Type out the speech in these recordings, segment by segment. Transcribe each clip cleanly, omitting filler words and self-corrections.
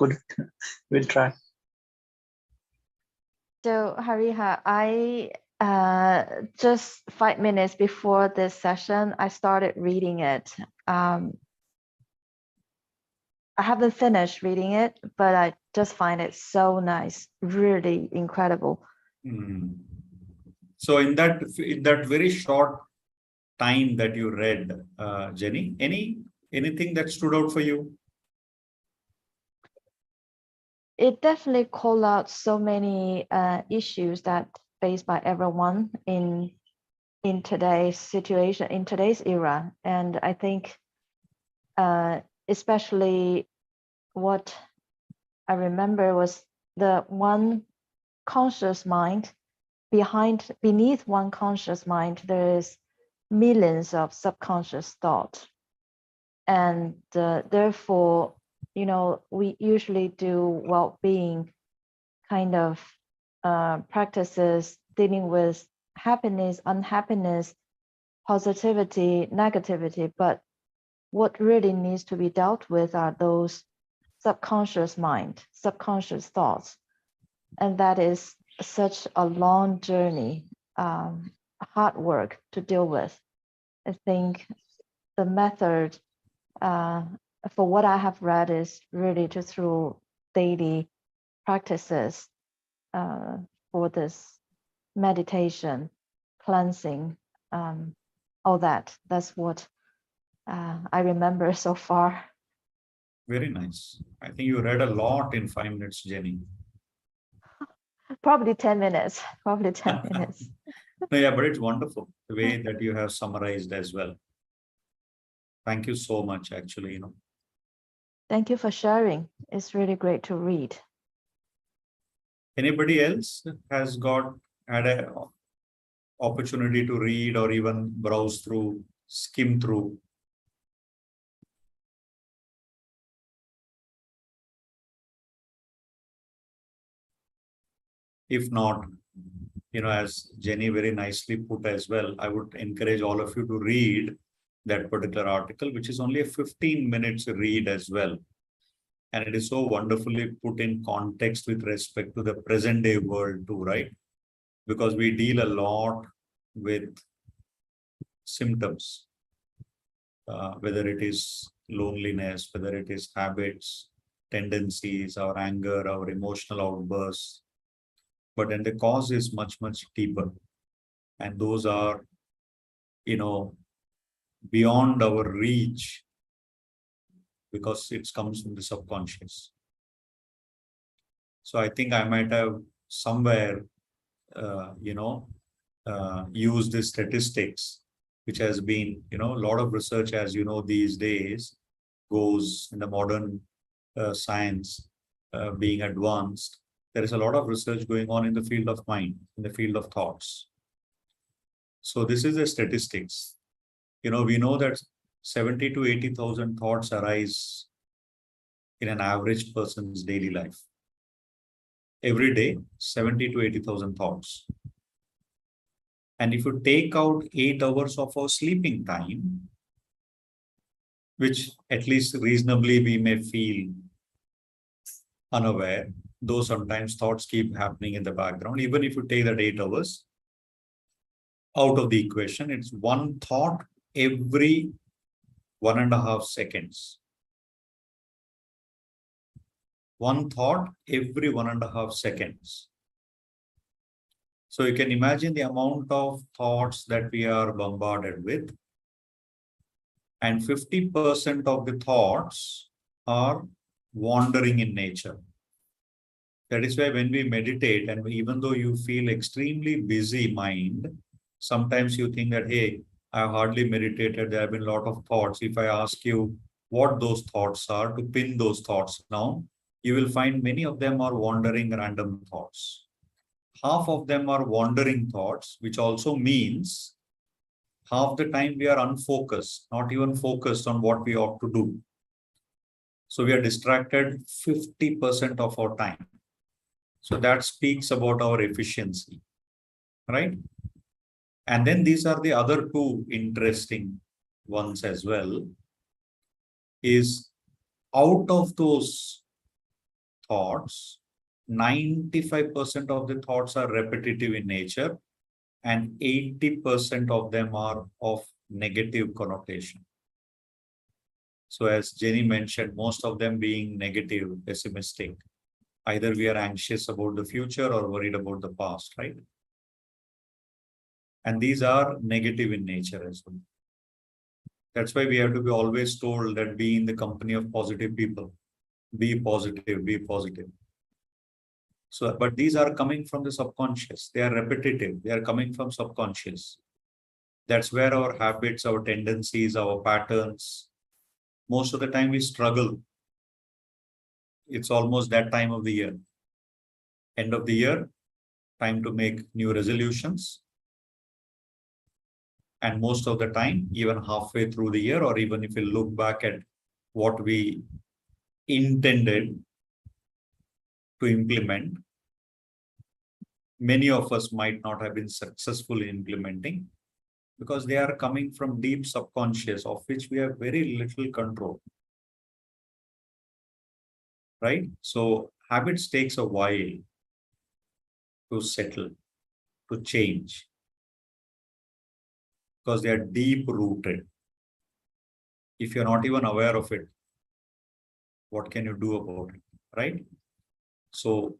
good. We'll try. So Hariha, I just 5 minutes before this session, I started reading it. I haven't finished reading it, but I just find it so nice, really incredible. So in that very short time that you read, Jenny, anything that stood out for you? It definitely called out so many issues that faced by everyone in today's situation, in today's era. And I think especially what I remember was the one conscious mind beneath one conscious mind, there is millions of subconscious thoughts. And therefore, we usually do well-being kind of practices dealing with happiness, unhappiness, positivity, negativity. But what really needs to be dealt with are those subconscious mind, subconscious thoughts. And that is such a long journey, hard work to deal with. I think the method for what I have read is really to through daily practices for this meditation, cleansing, all that. That's what I remember so far. Very nice. I think you read a lot in 5 minutes, Jenny. Probably 10 minutes. Probably 10 minutes. No, yeah, but it's wonderful the way that you have summarized as well. Thank you so much, actually. Thank you for sharing. It's really great to read. Anybody else has had an opportunity to read or even browse through, skim through? If not, as Jenny very nicely put as well, I would encourage all of you to read that particular article, which is only a 15 minutes read as well. And it is so wonderfully put in context with respect to the present day world too, right? Because we deal a lot with symptoms, whether it is loneliness, whether it is habits, tendencies, our anger, our emotional outbursts. But then the cause is much, much deeper. And those are, beyond our reach because it comes from the subconscious. So I think I might have somewhere, used the statistics, which has been, a lot of research, as you know, these days goes in the modern science being advanced. There is a lot of research going on in the field of mind, in the field of thoughts. So this is the statistics. We know that 70 to 80,000 thoughts arise in an average person's daily life. Every day, 70 to 80,000 thoughts. And if you take out 8 hours of our sleeping time, which at least reasonably we may feel unaware, though sometimes thoughts keep happening in the background, even if you take that 8 hours out of the equation, it's one thought every 1.5 seconds. One thought every 1.5 seconds. So you can imagine the amount of thoughts that we are bombarded with. And 50% of the thoughts are wandering in nature. That is why when we meditate, and even though you feel extremely busy mind, sometimes you think that, hey, I hardly meditated, there have been a lot of thoughts. If I ask you what those thoughts are, to pin those thoughts down, you will find many of them are wandering random thoughts. Half of them are wandering thoughts, which also means half the time we are unfocused, not even focused on what we ought to do. So we are distracted 50% of our time. So that speaks about our efficiency, right? And then these are the other two interesting ones as well, is out of those thoughts, 95% of the thoughts are repetitive in nature, and 80% of them are of negative connotation. So as Jenny mentioned, most of them being negative, pessimistic. Either we are anxious about the future or worried about the past, right? And these are negative in nature as well. That's why we have to be always told that be in the company of positive people. Be positive, be positive. So, but these are coming from the subconscious. They are repetitive. They are coming from subconscious. That's where our habits, our tendencies, our patterns, most of the time we struggle. It's almost that time of the year. End of the year, time to make new resolutions. And most of the time, even halfway through the year, or even if we look back at what we intended to implement, many of us might not have been successful in implementing because they are coming from deep subconscious, of which we have very little control. Right? So habits takes a while to settle, to change, because they are deep rooted. If you're not even aware of it, what can you do about it? Right? So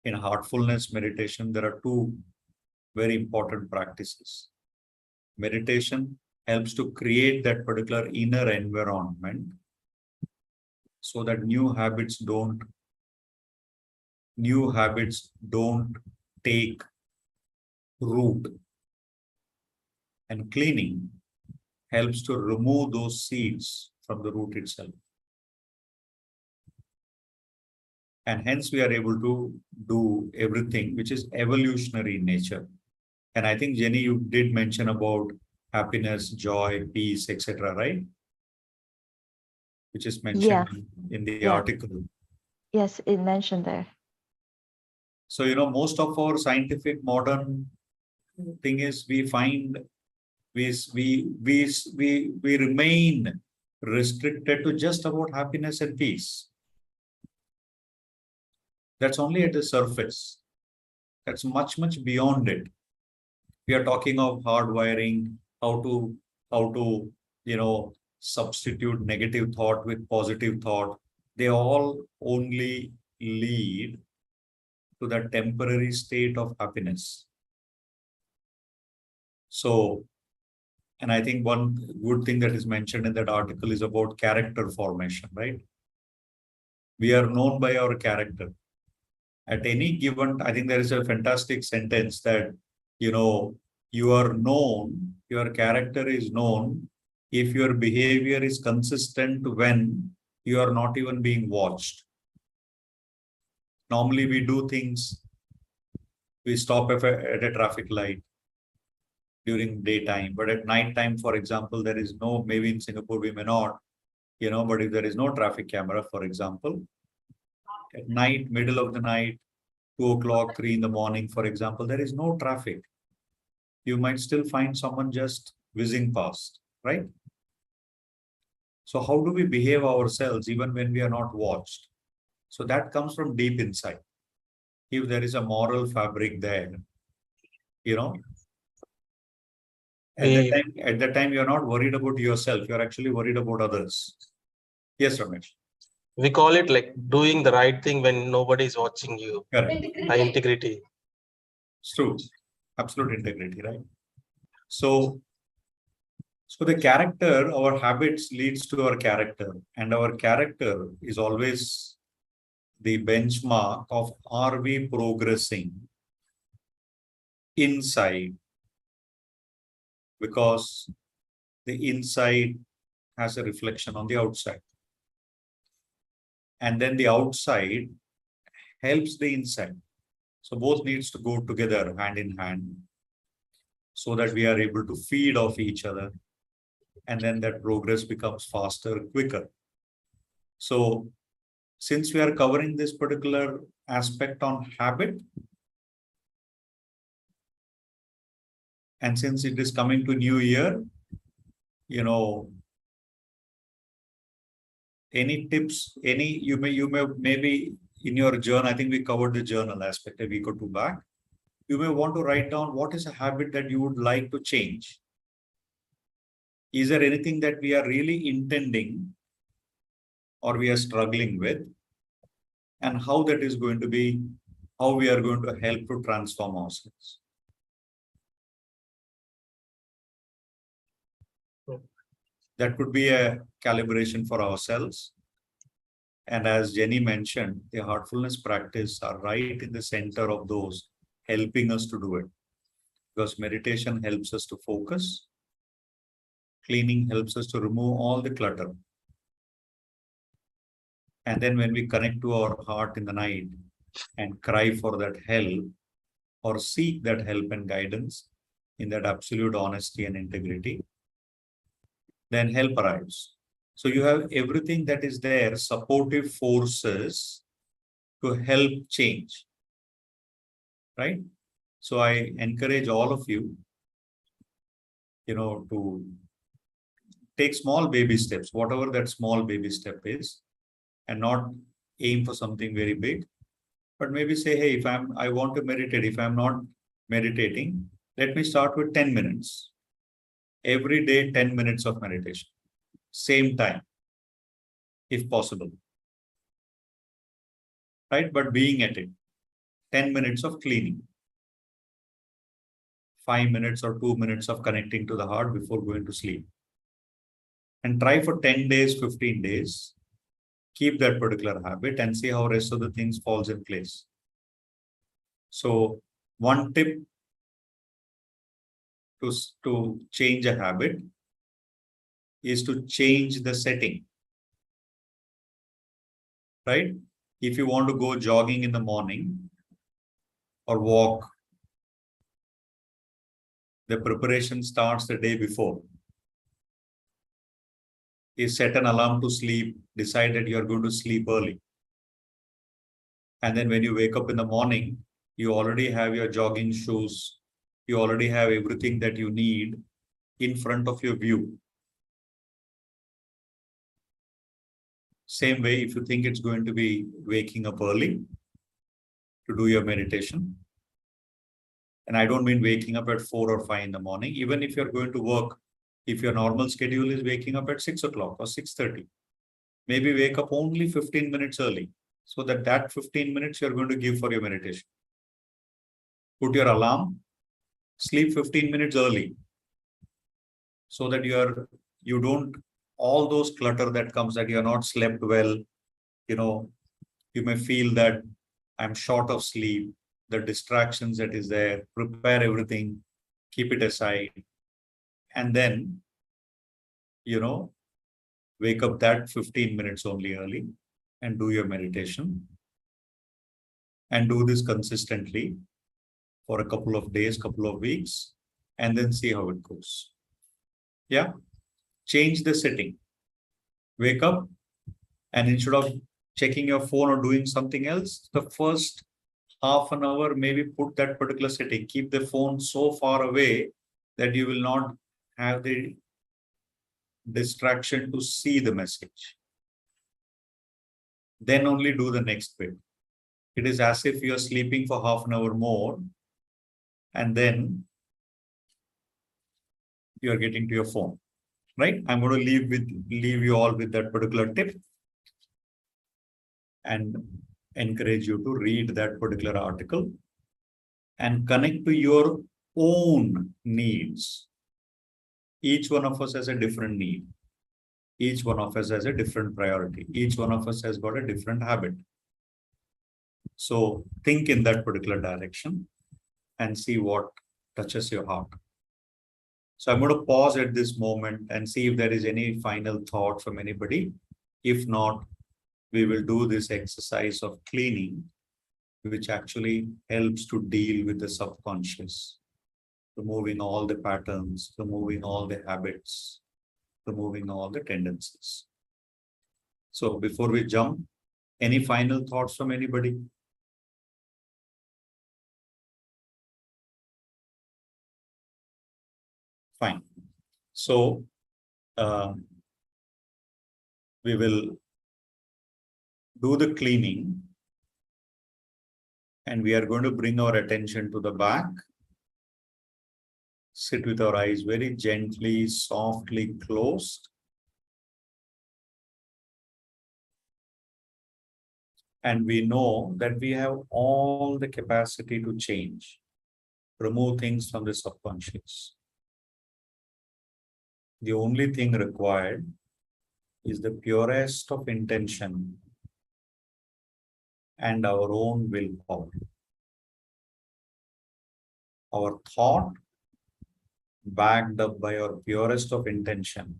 in heartfulness meditation, there are two very important practices. Meditation helps to create that particular inner environment so that new habits don't take root. And cleaning helps to remove those seeds from the root itself. And hence we are able to do everything which is evolutionary in nature. And I think, Jenny, you did mention about happiness, joy, peace, etc., right? Which is mentioned in the article. Yes, it mentioned there. So, most of our scientific modern thing is we find we remain restricted to just about happiness and peace. That's only at the surface. That's much, much beyond it. We are talking of hardwiring, how to substitute negative thought with positive thought. They all only lead to that temporary state of happiness. So, and I think one good thing that is mentioned in that article is about character formation, right? We are known by our character. At any given, I think there is a fantastic sentence that, you are known, your character is known if your behavior is consistent when you are not even being watched. Normally we do things, we stop at a traffic light during daytime, but at night time, for example, there is no, maybe in Singapore we may not, but if there is no traffic camera, for example, at night, middle of the night, 2 o'clock, 3 in the morning, for example, there is no traffic. You might still find someone just whizzing past, right? So how do we behave ourselves even when we are not watched? So that comes from deep inside. If there is a moral fabric there, at that time, you're not worried about yourself. You're actually worried about others. Yes, Ramesh. We call it like doing the right thing when nobody is watching you. Correct. Integrity. It's true. Absolute integrity, right? So the character, our habits leads to our character, and our character is always the benchmark of are we progressing inside, because the inside has a reflection on the outside. And then the outside helps the inside. So both needs to go together hand in hand so that we are able to feed off each other. And then that progress becomes faster, quicker. So since we are covering this particular aspect on habit, and since it is coming to New Year, Any tips? You may maybe in your journal, I think we covered the journal aspect a week or two back. You may want to write down what is a habit that you would like to change. Is there anything that we are really intending or we are struggling with, and how that is going to be, how we are going to help to transform ourselves? That could be a calibration for ourselves. And as Jenny mentioned, the heartfulness practice are right in the center of those helping us to do it. Because meditation helps us to focus. Cleaning helps us to remove all the clutter. And then when we connect to our heart in the night and cry for that help or seek that help and guidance in that absolute honesty and integrity, then help arrives. So you have everything that is there, supportive forces to help change, right? So I encourage all of you, to take small baby steps, whatever that small baby step is, and not aim for something very big, but maybe say, hey, if I want to meditate, if I'm not meditating, let me start with 10 minutes. Every day, 10 minutes of meditation. Same time, if possible. Right? But being at it. 10 minutes of cleaning. 5 minutes or 2 minutes of connecting to the heart before going to sleep. And try for 10 days, 15 days. Keep that particular habit and see how rest of the things falls in place. So one tip to change a habit is to change the setting. Right? If you want to go jogging in the morning or walk, the preparation starts the day before. You set an alarm to sleep, decide that you are going to sleep early. And then when you wake up in the morning, you already have your jogging shoes. You already have everything that you need in front of your view. Same way, if you think it's going to be waking up early to do your meditation, and I don't mean waking up at 4 or 5 in the morning, even if you're going to work, if your normal schedule is waking up at 6 o'clock or 6:30, maybe wake up only 15 minutes early, so that 15 minutes you're going to give for your meditation. Put your alarm, sleep 15 minutes early, so that you don't, all those clutter that comes, that you're not slept well, you may feel that I'm short of sleep, the distractions that is there, prepare everything, keep it aside, and then, wake up that 15 minutes only early and do your meditation, and do this consistently for a couple of days, couple of weeks, and then see how it goes. Yeah. Change the setting. Wake up, and instead of checking your phone or doing something else, the first half an hour, maybe put that particular setting. Keep the phone so far away that you will not have the distraction to see the message. Then only do the next bit. It is as if you are sleeping for half an hour more, and then you are getting to your phone. Right? I'm going to leave you all with that particular tip and encourage you to read that particular article and connect to your own needs. Each one of us has a different need. Each one of us has a different priority. Each one of us has got a different habit. So think in that particular direction and see what touches your heart. So I'm going to pause at this moment and see if there is any final thought from anybody. If not, we will do this exercise of cleaning, which actually helps to deal with the subconscious, removing all the patterns, removing all the habits, removing all the tendencies. So before we jump, any final thoughts from anybody? Fine. So we will do the cleaning. And we are going to bring our attention to the back. Sit with our eyes very gently, softly closed. And we know that we have all the capacity to change, remove things from the subconscious. The only thing required is the purest of intention and our own willpower. Our thought, backed up by our purest of intention,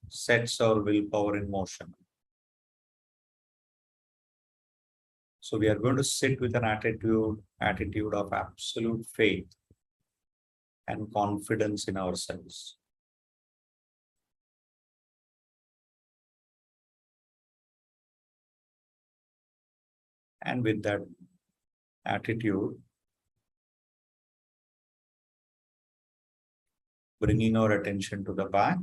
sets our willpower in motion. So we are going to sit with an attitude of absolute faith and confidence in ourselves. And with that attitude, bringing our attention to the back.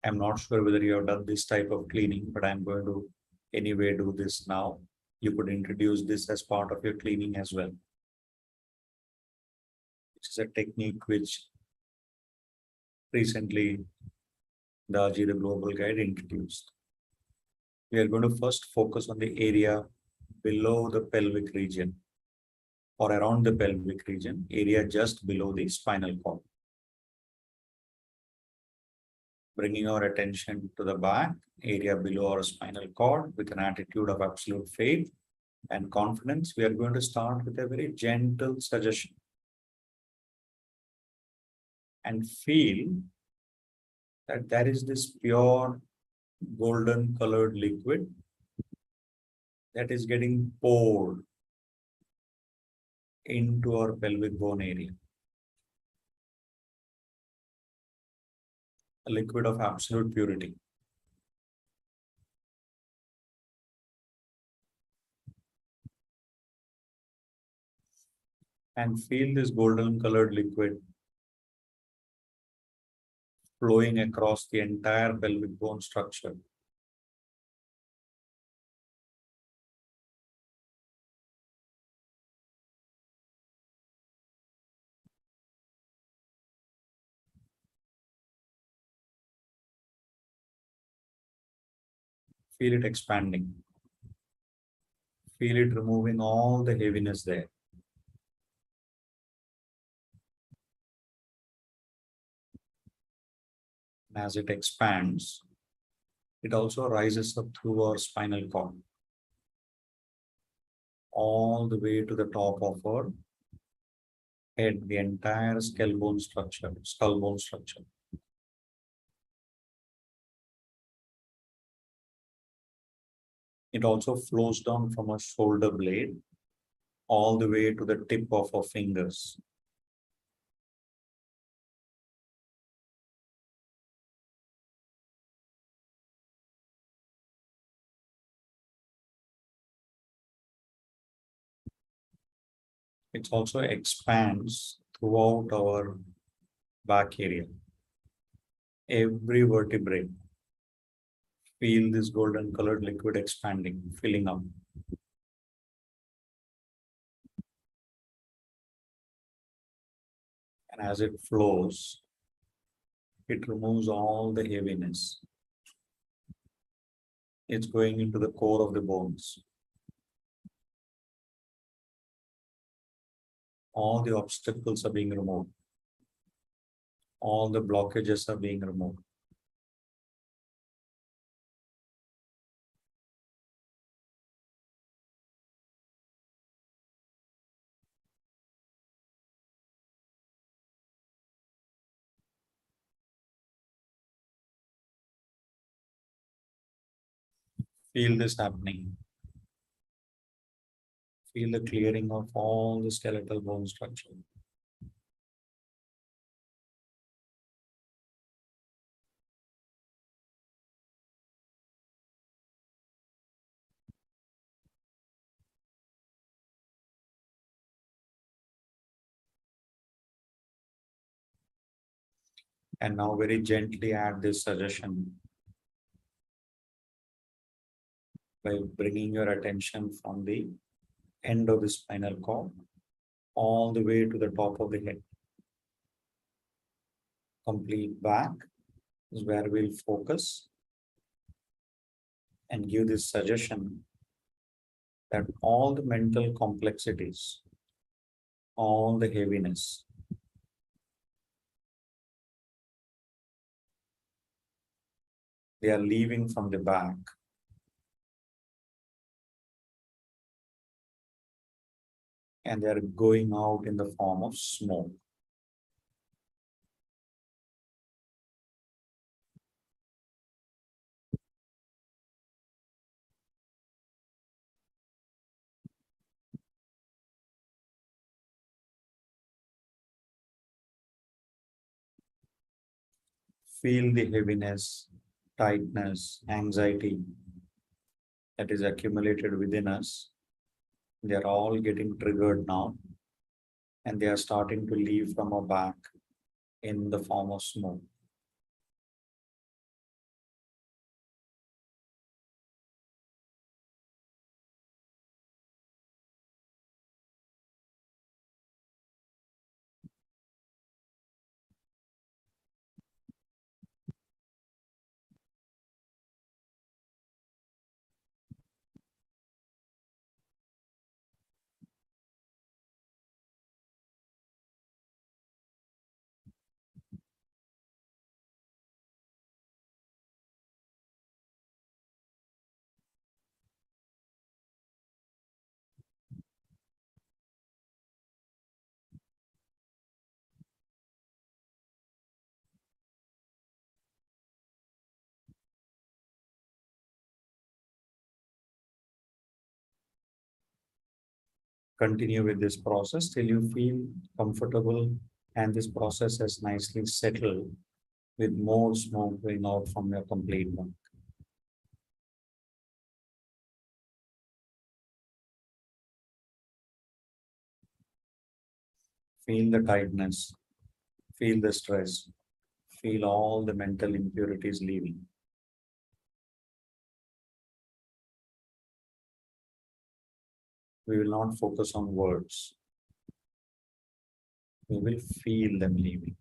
I'm not sure whether you have done this type of cleaning, but I'm going to anyway do this now. You could introduce this as part of your cleaning as well. It's a technique which recently Daji, the global guide, introduced. We are going to first focus on the area below the pelvic region or around the pelvic region, area just below the spinal cord. Bringing our attention to the back, area below our spinal cord with an attitude of absolute faith and confidence. We are going to start with a very gentle suggestion. And feel that there is this pure golden colored liquid that is getting poured into our pelvic bone area. A liquid of absolute purity. And feel this golden colored liquid flowing across the entire pelvic bone structure. Feel it expanding. Feel it removing all the heaviness there. As it expands, it also rises up through our spinal cord, all the way to the top of our head, the entire skull bone structure. It also flows down from our shoulder blade all the way to the tip of our fingers. It also expands throughout our back area. Every vertebrae. Feel this golden colored liquid expanding, filling up. And as it flows, it removes all the heaviness. It's going into the core of the bones. All the obstacles are being removed. All the blockages are being removed. Feel this happening. Feel the clearing of all the skeletal bone structure. And now very gently add this suggestion by bringing your attention from the end of the spinal cord all the way to the top of the head. Complete back is where we'll focus and give this suggestion that all the mental complexities, all the heaviness, they are leaving from the back and they are going out in the form of smoke. Feel the heaviness, tightness, anxiety that is accumulated within us. They are all getting triggered now and they are starting to leave from our back in the form of smoke. Continue with this process till you feel comfortable and this process has nicely settled with more smoke going out from your complete back. Feel the tightness, feel the stress, feel all the mental impurities leaving. We will not focus on words. We will feel them leaving.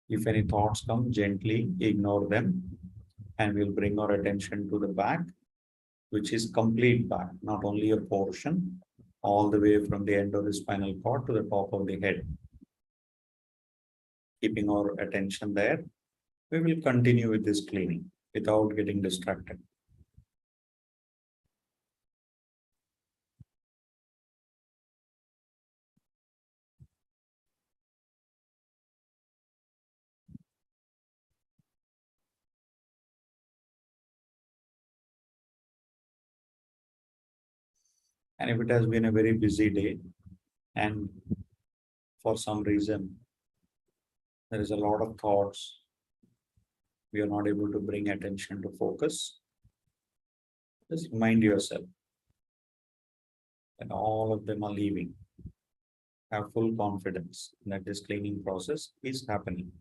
If any thoughts come, gently ignore them and we'll bring our attention to the back, which is complete back, not only a portion, all the way from the end of the spinal cord to the top of the head. Keeping our attention there, we will continue with this cleaning without getting distracted. And if it has been a very busy day and for some reason there is a lot of thoughts, we are not able to bring attention to focus, just remind yourself that all of them are leaving. Have full confidence that this cleaning process is happening.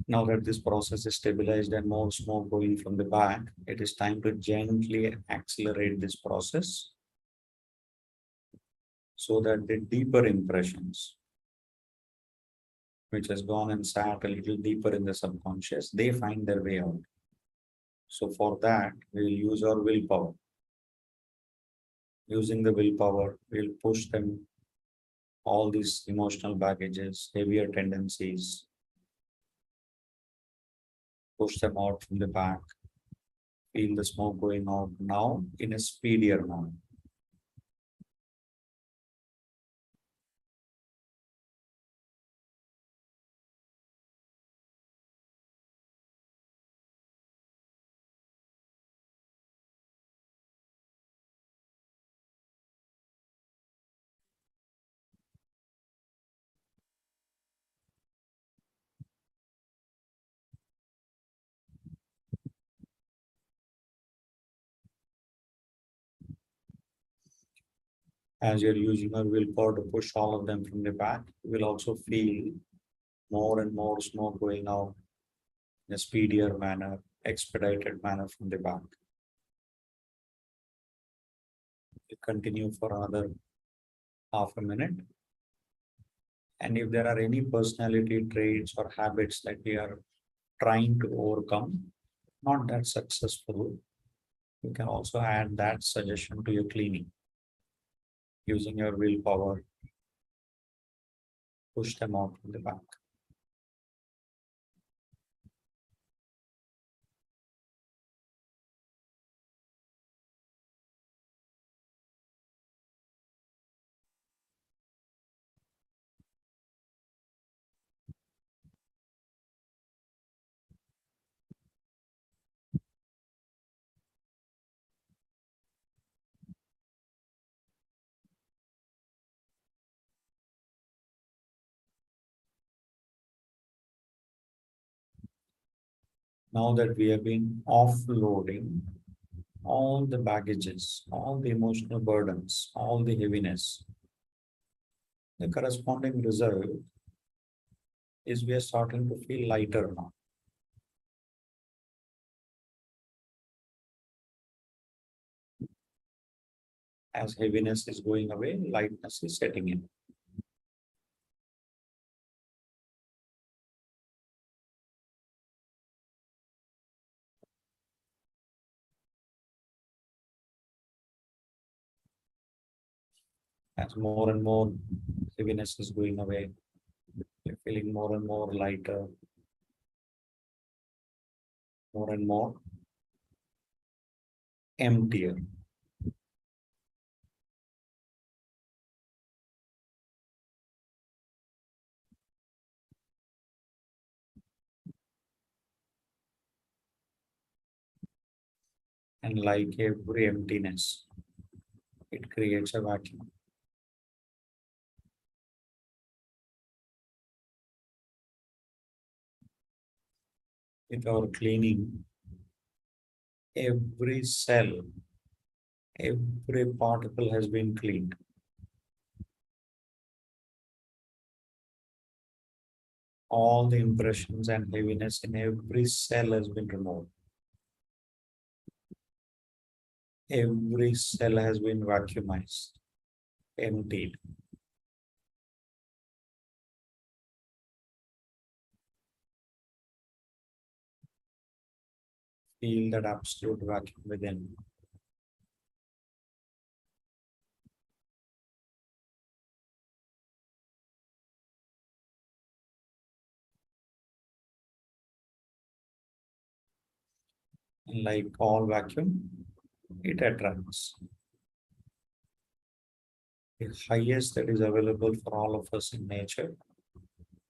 Now that this process is stabilized and more smoke going from the back, it is time to gently accelerate this process so that the deeper impressions, which has gone and sat a little deeper in the subconscious, they find their way out. So for that, we'll use our willpower. Using the willpower, we'll push them, all these emotional baggages, heavier tendencies, push them out from the back. Feel the smoke going out now in a speedier manner. As you're using your willpower to push all of them from the back, you will also feel more and more smoke going out in a speedier manner, expedited manner from the back. You continue for another half a minute. And if there are any personality traits or habits that we are trying to overcome, not that successful, you can also add that suggestion to your cleaning. Using your willpower, push them out from the back. Now that we have been offloading all the baggages, all the emotional burdens, all the heaviness, the corresponding result is we are starting to feel lighter now. As heaviness is going away, lightness is setting in. As more and more heaviness is going away, you're feeling more and more lighter, more and more emptier. And like every emptiness, it creates a vacuum. With our cleaning, every cell, every particle has been cleaned. All the impressions and heaviness in every cell has been removed. Every cell has been vacuumized, emptied. Feel that absolute vacuum within. And like all vacuum, it attracts. The highest that is available for all of us in nature,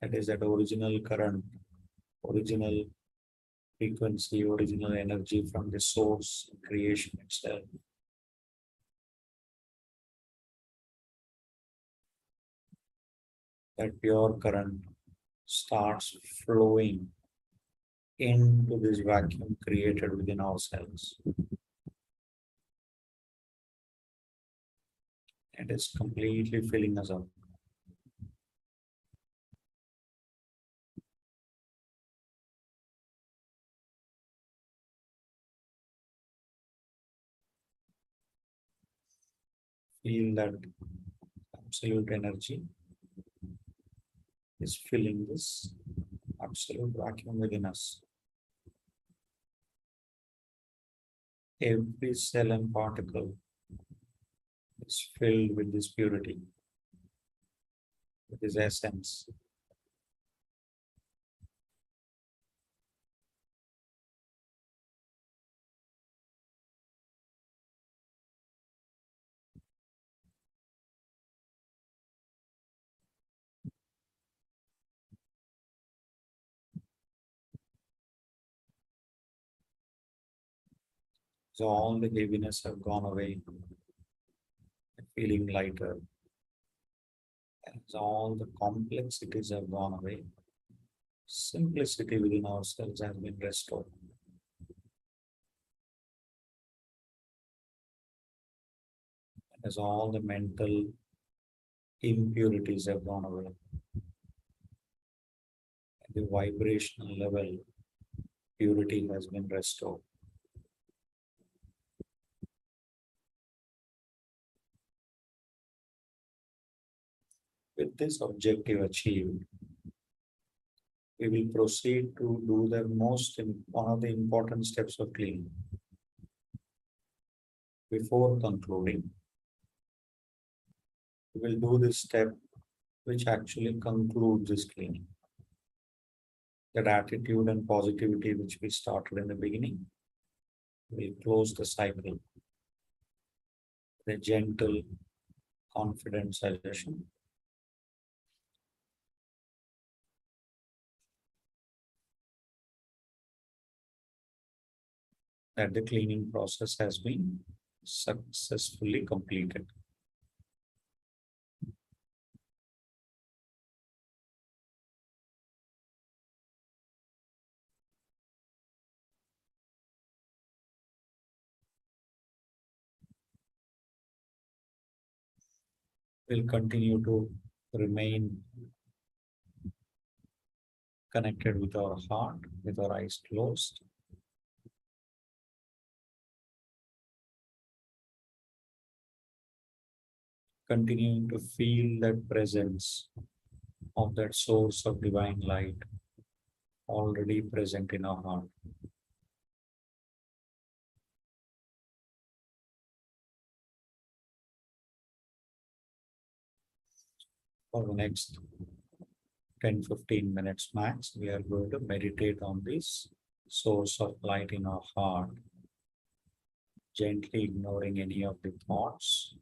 that is that original current, original frequency, original energy from the source creation itself. That pure current starts flowing into this vacuum created within ourselves. It is completely filling us up. Feel that absolute energy is filling this absolute vacuum within us. Every cell and particle is filled with this purity, with this essence. So all the heaviness have gone away, feeling lighter. As all the complexities have gone away, simplicity within ourselves has been restored. As all the mental impurities have gone away, at the vibrational level, purity has been restored. With this objective achieved, we will proceed to do the one of the important steps of cleaning. Before concluding, we will do this step which actually concludes this cleaning. That attitude and positivity which we started in the beginning will close the cycle. The gentle, confident suggestion. That the cleaning process has been successfully completed. We'll continue to remain connected with our heart, with our eyes closed. Continuing to feel that presence of that source of divine light already present in our heart. For the next 10-15 minutes max, we are going to meditate on this source of light in our heart, gently ignoring any of the thoughts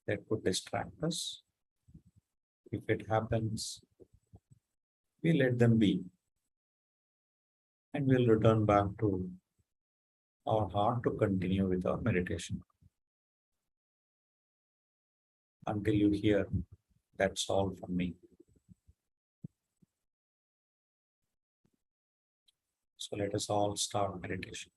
that could distract us. If it happens, we let them be. And we'll return back to our heart to continue with our meditation. Until you hear, that's all from me. So let us all start meditation.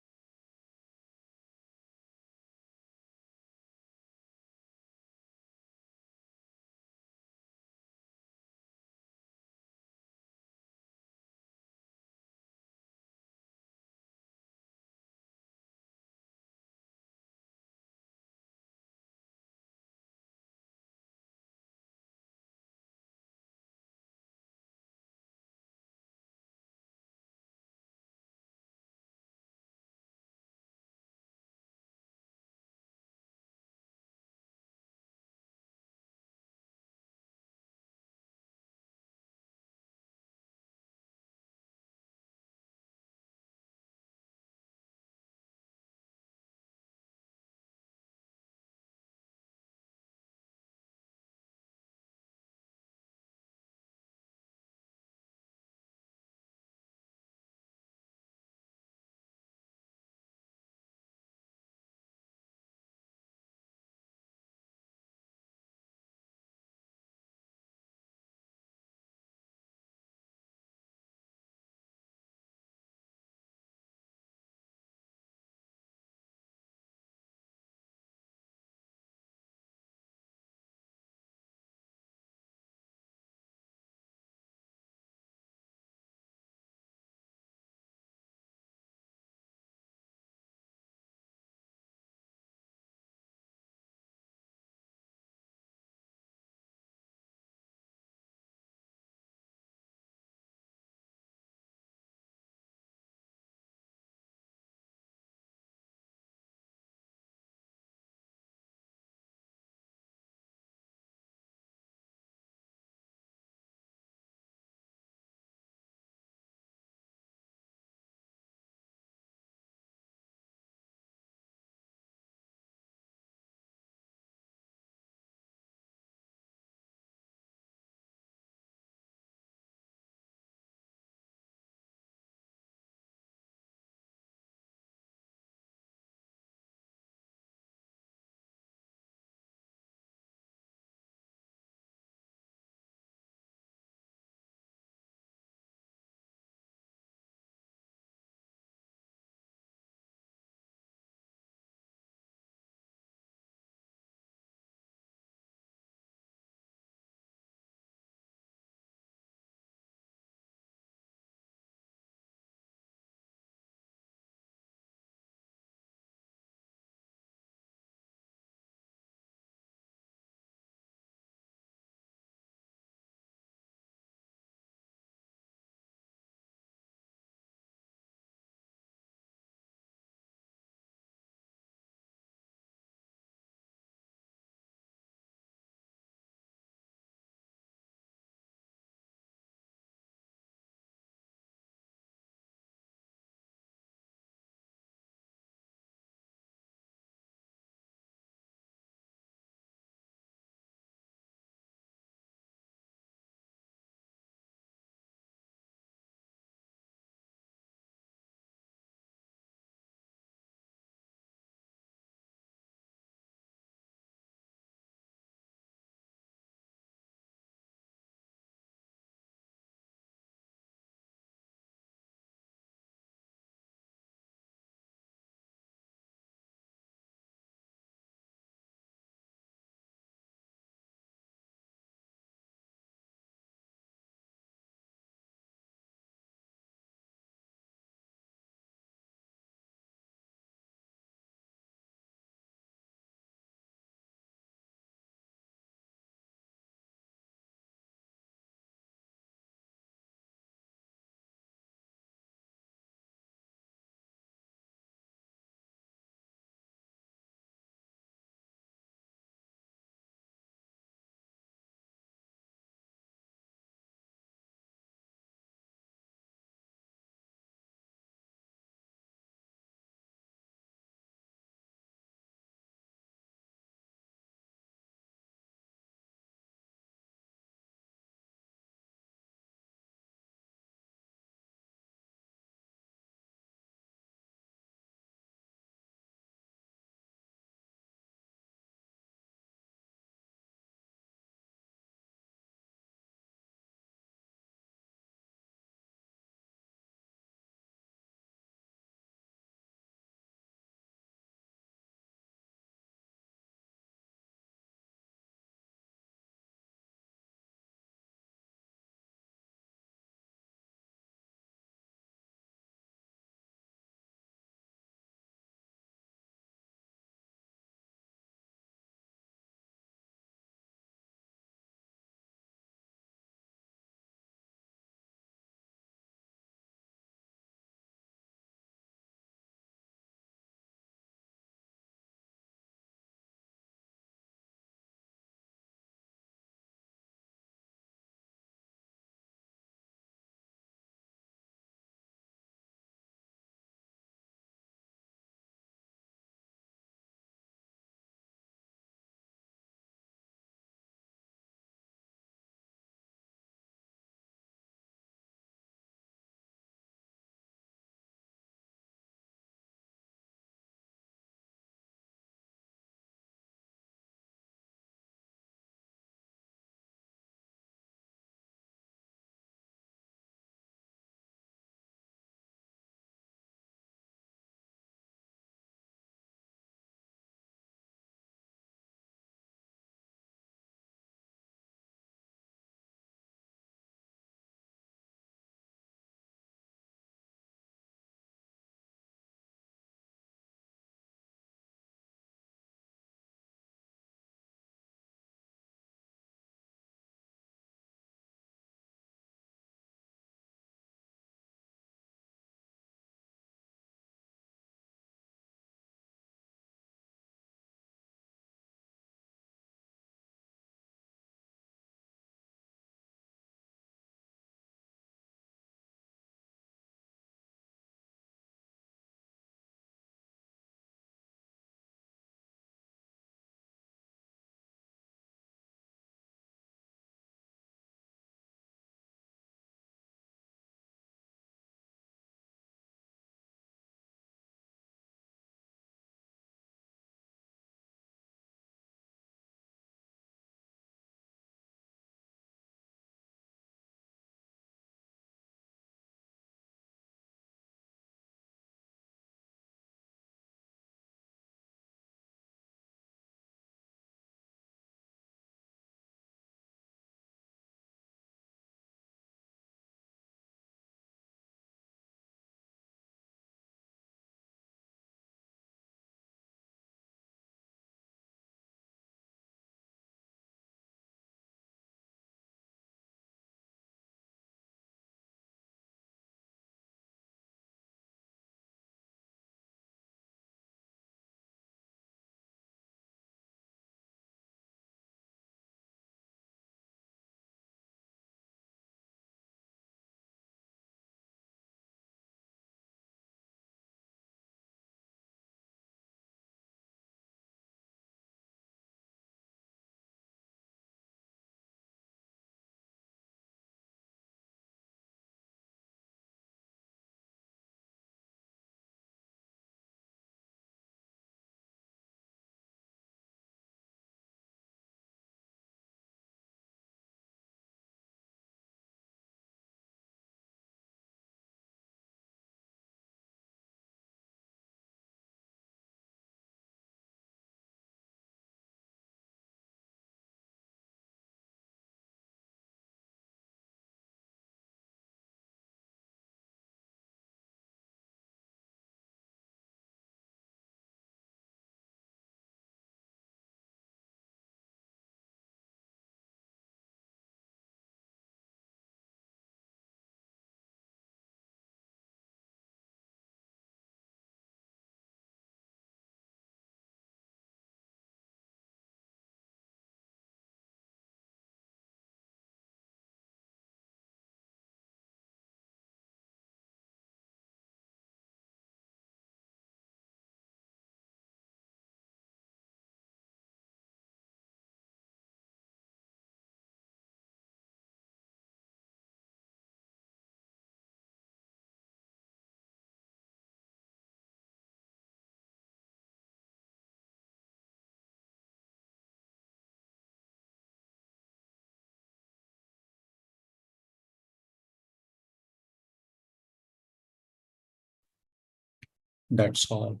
That's all.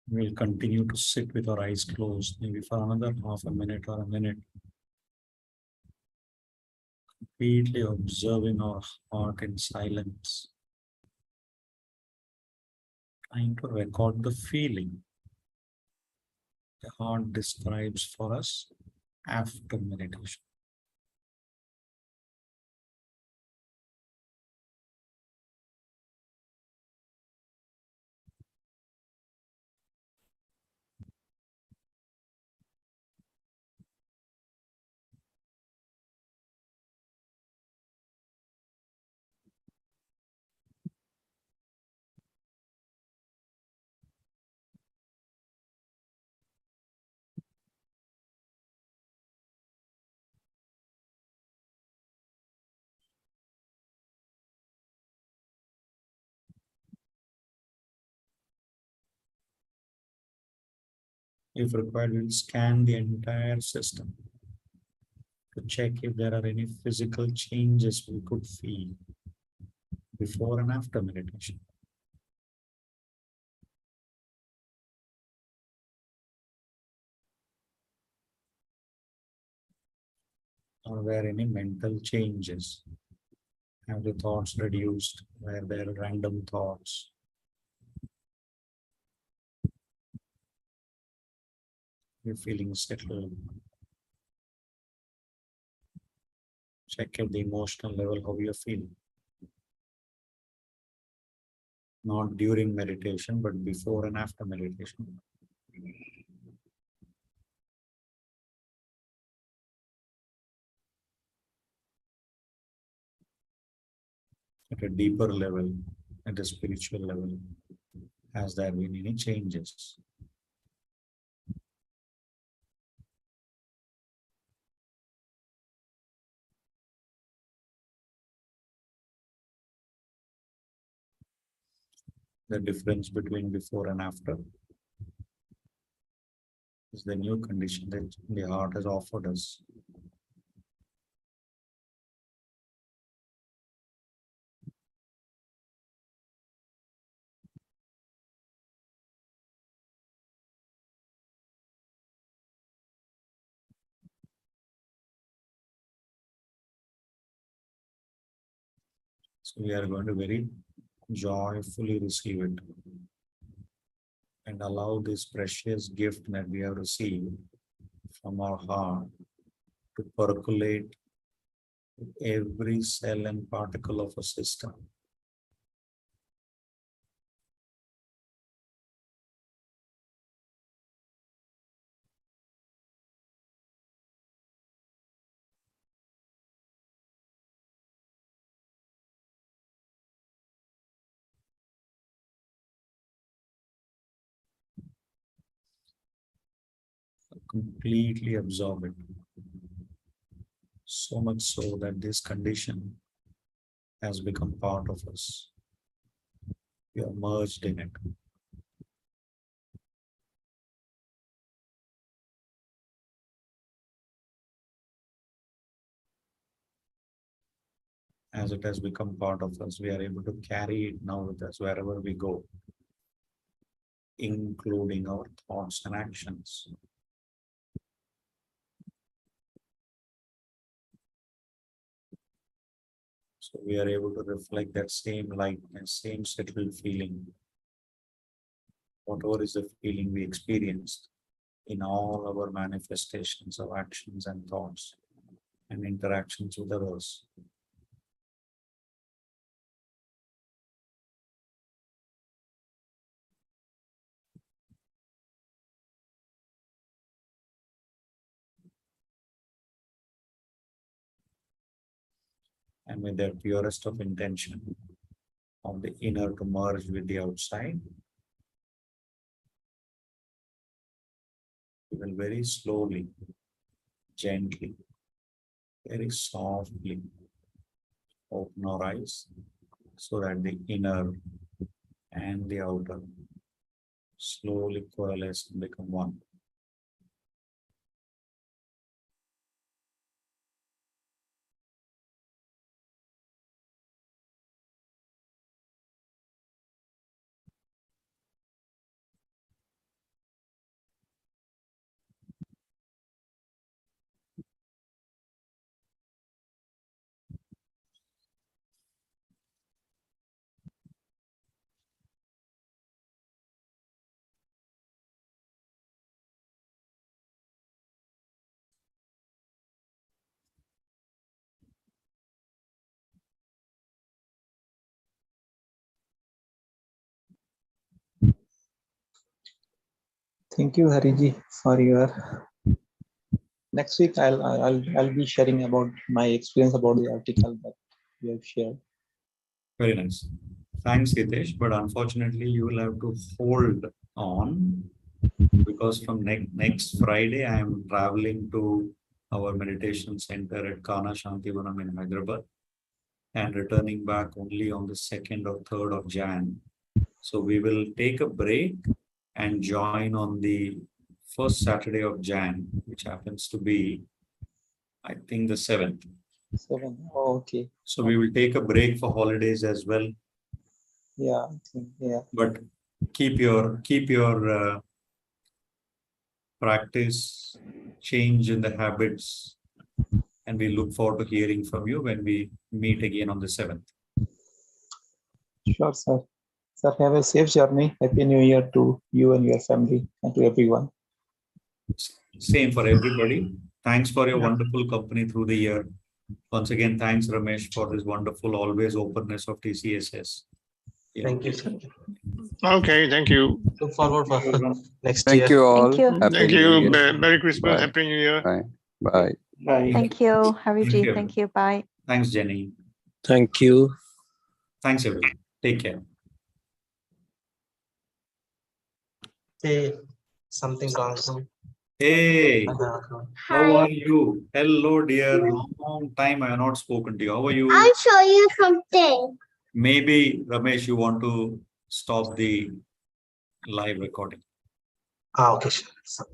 We'll continue to sit with our eyes closed, maybe for another half a minute or a minute, completely observing our heart in silence, trying to record the feeling the heart describes for us after meditation. If required, we'll scan the entire system to check if there are any physical changes we could feel before and after meditation. Are there any mental changes? Have the thoughts reduced? Were there random thoughts? You're feeling settled. Check at the emotional level how you're feeling. Not during meditation, but before and after meditation. At a deeper level, at a spiritual level, has there been any changes? The difference between before and after is the new condition that the heart has offered us. So we are going to very joyfully receive it and allow this precious gift that we have received from our heart to percolate every cell and particle of a system. Completely absorb it. So much so that this condition has become part of us. We are merged in it. As it has become part of us, we are able to carry it now with us wherever we go, including our thoughts and actions. So we are able to reflect that same light and same settled feeling, whatever is the feeling we experienced in all our manifestations of actions and thoughts and interactions with others. And with their purest of intention of the inner to merge with the outside, we will very slowly, gently, very softly open our eyes so that the inner and the outer slowly coalesce and become one. Thank you, Hariji, for your. Next week, I'll be sharing about my experience about the article that you have shared. Very nice. Thanks, Hitesh. But unfortunately, you will have to hold on because from next Friday, I am traveling to our meditation center at Kana Shantivanam in Hyderabad and returning back only on the 2nd or 3rd of Jan. So we will take a break and join on the first Saturday of Jan, which happens to be, I think, the 7th. 7. Oh, okay. So we will take a break for holidays as well. Yeah, I think, yeah. But keep your practice, change in the habits, and we look forward to hearing from you when we meet again on the 7th. Sure, sir. Sir, have a safe journey. Happy New Year to you and your family and to everyone. Same for everybody. Thanks for your wonderful company through the year. Once again, thanks Ramesh for this wonderful always openness of TCSS. Thank you, sir. Okay, thank you. Look forward for next Thank year. you all. Thank you. Happy Thank New you. Year. Merry Christmas. Bye. Happy New Year. Bye. Bye. Bye. Thank you, Hariji. you. Thank you. Bye. Thanks, Jenny. Thank you. Thanks, everyone. Take care. Hey, something wrong. Hey, how are you? Hello, dear. Long time I have not spoken to you. How are you? I'll show you something. Maybe, Ramesh, you want to stop the live recording. Okay, sure.